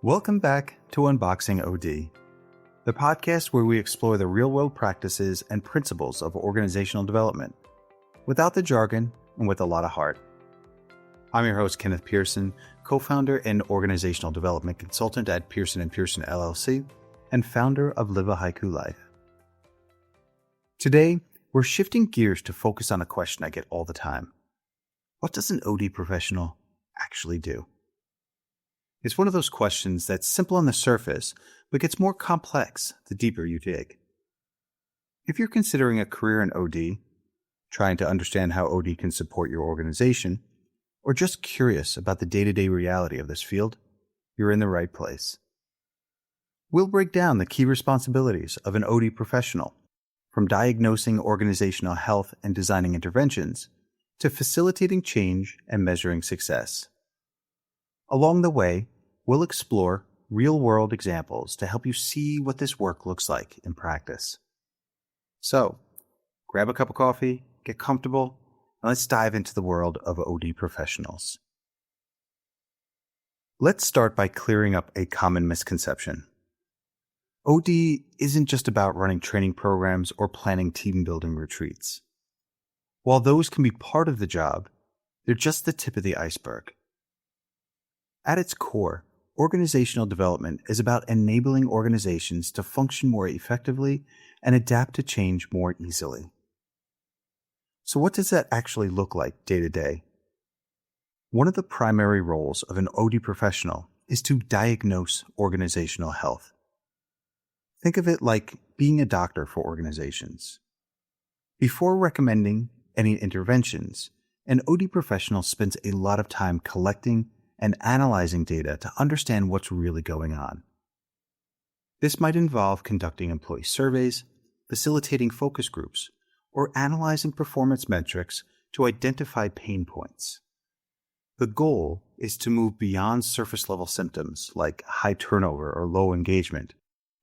Welcome back to Unboxing OD, the podcast where we explore the real-world practices and principles of organizational development, without the jargon and with a lot of heart. I'm your host, Kenneth Pearson, co-founder and organizational development consultant at Pearson & Pearson LLC and founder of Live a Haiku Life. Today, we're shifting gears to focus on a question I get all the time. What does an OD professional actually do? It's one of those questions that's simple on the surface, but gets more complex the deeper you dig. If you're considering a career in OD, trying to understand how OD can support your organization, or just curious about the day-to-day reality of this field, you're in the right place. We'll break down the key responsibilities of an OD professional, from diagnosing organizational health and designing interventions, to facilitating change and measuring success. Along the way, we'll explore real-world examples to help you see what this work looks like in practice. So, grab a cup of coffee, get comfortable, and let's dive into the world of OD professionals. Let's start by clearing up a common misconception. OD isn't just about running training programs or planning team-building retreats. While those can be part of the job, they're just the tip of the iceberg. At its core, organizational development is about enabling organizations to function more effectively and adapt to change more easily. So what does that actually look like day to day? One of the primary roles of an OD professional is to diagnose organizational health. Think of it like being a doctor for organizations. Before recommending any interventions, an OD professional spends a lot of time collecting and analyzing data to understand what's really going on. This might involve conducting employee surveys, facilitating focus groups, or analyzing performance metrics to identify pain points. The goal is to move beyond surface-level symptoms like high turnover or low engagement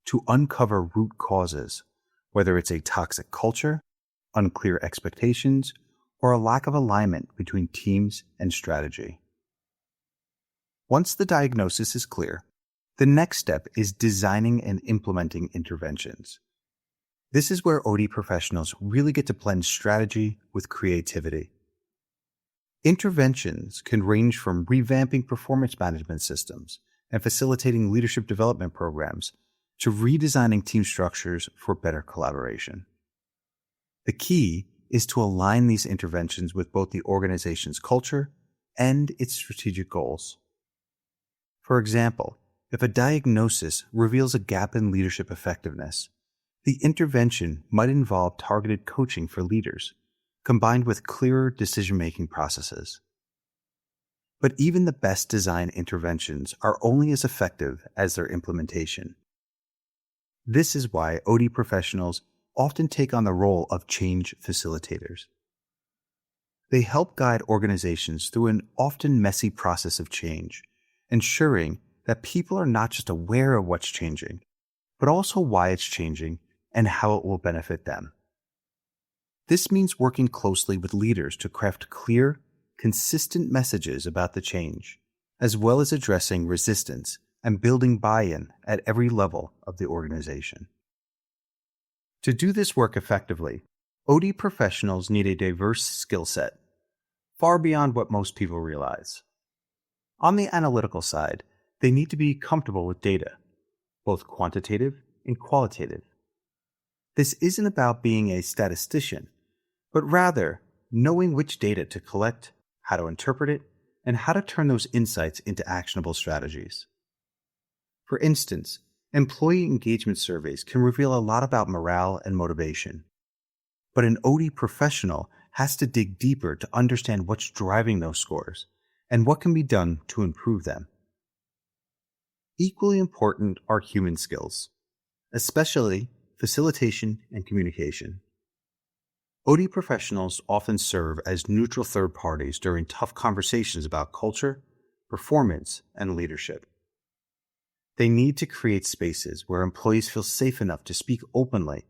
to uncover root causes, whether it's a toxic culture, unclear expectations, or a lack of alignment between teams and strategy. Once the diagnosis is clear, the next step is designing and implementing interventions. This is where OD professionals really get to blend strategy with creativity. Interventions can range from revamping performance management systems and facilitating leadership development programs to redesigning team structures for better collaboration. The key is to align these interventions with both the organization's culture and its strategic goals. For example, if a diagnosis reveals a gap in leadership effectiveness, the intervention might involve targeted coaching for leaders, combined with clearer decision-making processes. But even the best designed interventions are only as effective as their implementation. This is why OD professionals often take on the role of change facilitators. They help guide organizations through an often messy process of change, ensuring that people are not just aware of what's changing, but also why it's changing and how it will benefit them. This means working closely with leaders to craft clear, consistent messages about the change, as well as addressing resistance and building buy-in at every level of the organization. To do this work effectively, OD professionals need a diverse skill set, far beyond what most people realize. On the analytical side, they need to be comfortable with data, both quantitative and qualitative. This isn't about being a statistician, but rather knowing which data to collect, how to interpret it, and how to turn those insights into actionable strategies. For instance, employee engagement surveys can reveal a lot about morale and motivation, but an OD professional has to dig deeper to understand what's driving those scores and what can be done to improve them. Equally important are human skills, especially facilitation and communication. OD professionals often serve as neutral third parties during tough conversations about culture, performance, and leadership. They need to create spaces where employees feel safe enough to speak openly,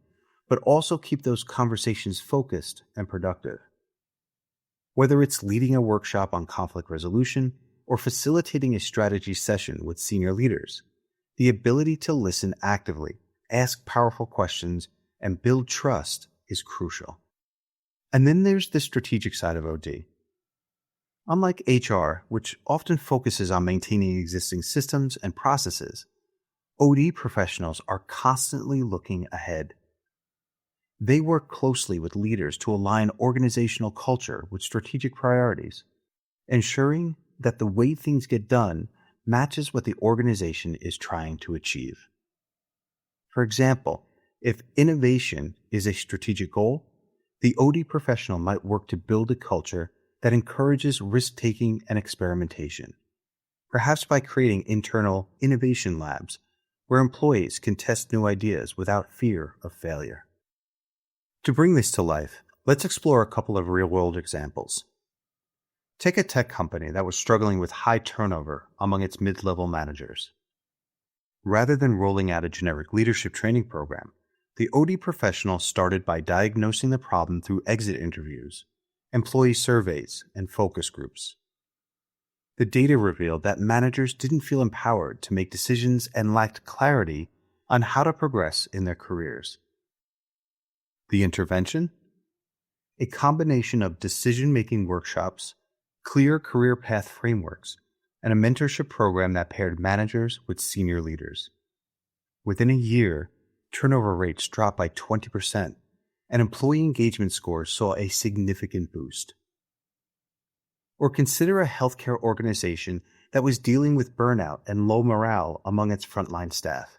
but also keep those conversations focused and productive. Whether it's leading a workshop on conflict resolution or facilitating a strategy session with senior leaders, the ability to listen actively, ask powerful questions, and build trust is crucial. And then there's the strategic side of OD. Unlike HR, which often focuses on maintaining existing systems and processes, OD professionals are constantly looking ahead. They work closely with leaders to align organizational culture with strategic priorities, ensuring that the way things get done matches what the organization is trying to achieve. For example, if innovation is a strategic goal, the OD professional might work to build a culture that encourages risk-taking and experimentation, perhaps by creating internal innovation labs where employees can test new ideas without fear of failure. To bring this to life, let's explore a couple of real-world examples. Take a tech company that was struggling with high turnover among its mid-level managers. Rather than rolling out a generic leadership training program, the OD professional started by diagnosing the problem through exit interviews, employee surveys, and focus groups. The data revealed that managers didn't feel empowered to make decisions and lacked clarity on how to progress in their careers. The intervention? A combination of decision-making workshops, clear career path frameworks, and a mentorship program that paired managers with senior leaders. Within a year, turnover rates dropped by 20%, and employee engagement scores saw a significant boost. Or consider a healthcare organization that was dealing with burnout and low morale among its frontline staff.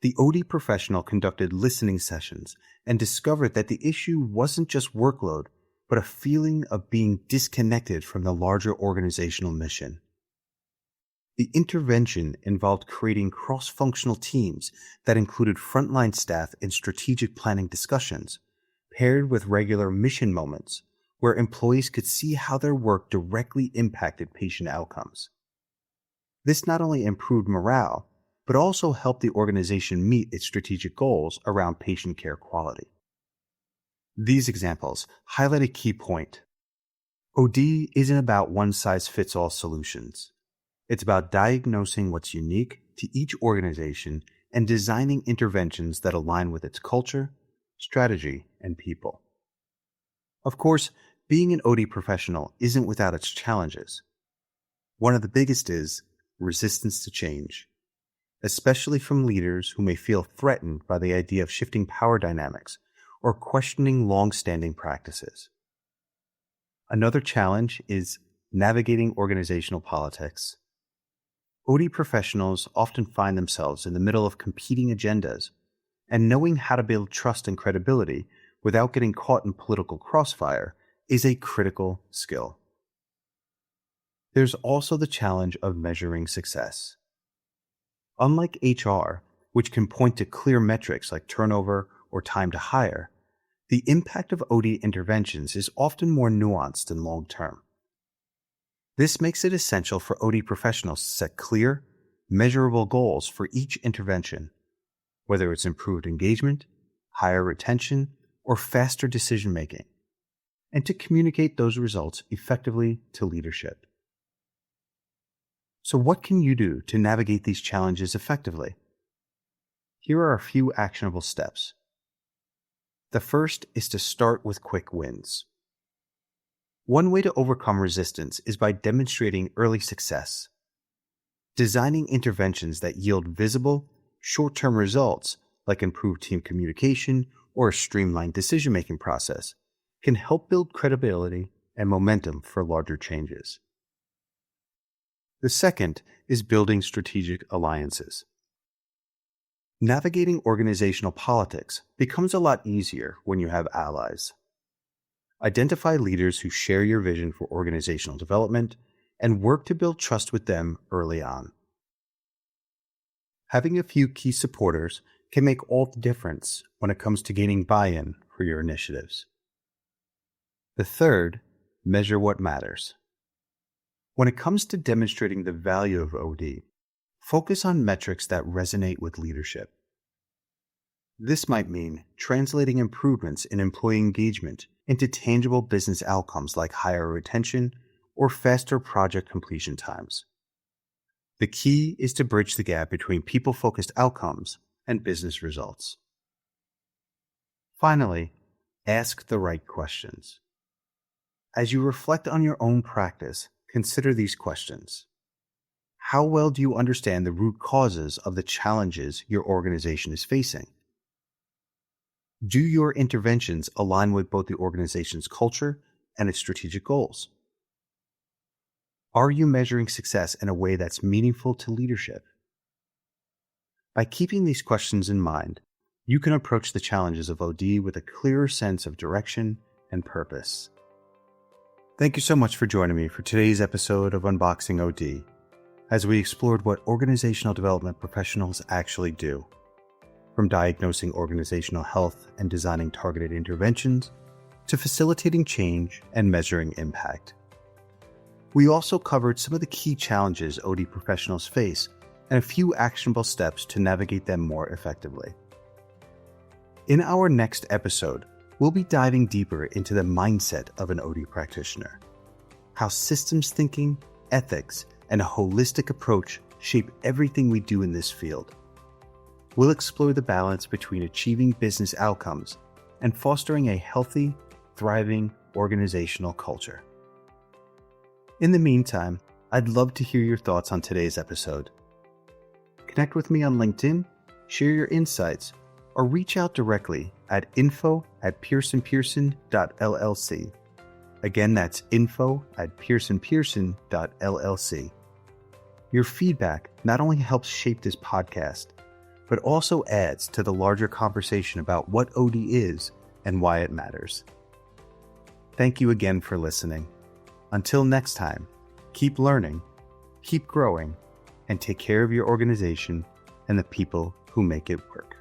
The OD professional conducted listening sessions and discovered that the issue wasn't just workload, but a feeling of being disconnected from the larger organizational mission. The intervention involved creating cross-functional teams that included frontline staff in strategic planning discussions, paired with regular mission moments where employees could see how their work directly impacted patient outcomes. This not only improved morale, but also helped the organization meet its strategic goals around patient care quality. These examples highlight a key point. OD isn't about one-size-fits-all solutions. It's about diagnosing what's unique to each organization and designing interventions that align with its culture, strategy, and people. Of course, being an OD professional isn't without its challenges. One of the biggest is resistance to change, especially from leaders who may feel threatened by the idea of shifting power dynamics or questioning long-standing practices. Another challenge is navigating organizational politics. OD professionals often find themselves in the middle of competing agendas, and knowing how to build trust and credibility without getting caught in political crossfire is a critical skill. There's also the challenge of measuring success. Unlike HR, which can point to clear metrics like turnover or time to hire, the impact of OD interventions is often more nuanced and long-term. This makes it essential for OD professionals to set clear, measurable goals for each intervention, whether it's improved engagement, higher retention, or faster decision-making, and to communicate those results effectively to leadership. So what can you do to navigate these challenges effectively? Here are a few actionable steps. The first is to start with quick wins. One way to overcome resistance is by demonstrating early success. Designing interventions that yield visible, short-term results, like improved team communication or a streamlined decision-making process, can help build credibility and momentum for larger changes. The second is building strategic alliances. Navigating organizational politics becomes a lot easier when you have allies. Identify leaders who share your vision for organizational development and work to build trust with them early on. Having a few key supporters can make all the difference when it comes to gaining buy-in for your initiatives. The third, measure what matters. When it comes to demonstrating the value of OD, focus on metrics that resonate with leadership. This might mean translating improvements in employee engagement into tangible business outcomes like higher retention or faster project completion times. The key is to bridge the gap between people-focused outcomes and business results. Finally, ask the right questions. As you reflect on your own practice, consider these questions. How well do you understand the root causes of the challenges your organization is facing? Do your interventions align with both the organization's culture and its strategic goals? Are you measuring success in a way that's meaningful to leadership? By keeping these questions in mind, you can approach the challenges of OD with a clearer sense of direction and purpose. Thank you so much for joining me for today's episode of Unboxing OD, as we explored what organizational development professionals actually do, from diagnosing organizational health and designing targeted interventions to facilitating change and measuring impact. We also covered some of the key challenges OD professionals face and a few actionable steps to navigate them more effectively. In our next episode, we'll be diving deeper into the mindset of an OD practitioner, how systems thinking, ethics, and a holistic approach shape everything we do in this field. We'll explore the balance between achieving business outcomes and fostering a healthy, thriving organizational culture. In the meantime, I'd love to hear your thoughts on today's episode. Connect with me on LinkedIn, share your insights, or reach out directly at info@pearsonpearson.llc. Again, that's info@pearsonpearson.llc. Your feedback not only helps shape this podcast, but also adds to the larger conversation about what OD is and why it matters. Thank you again for listening. Until next time, keep learning, keep growing, and take care of your organization and the people who make it work.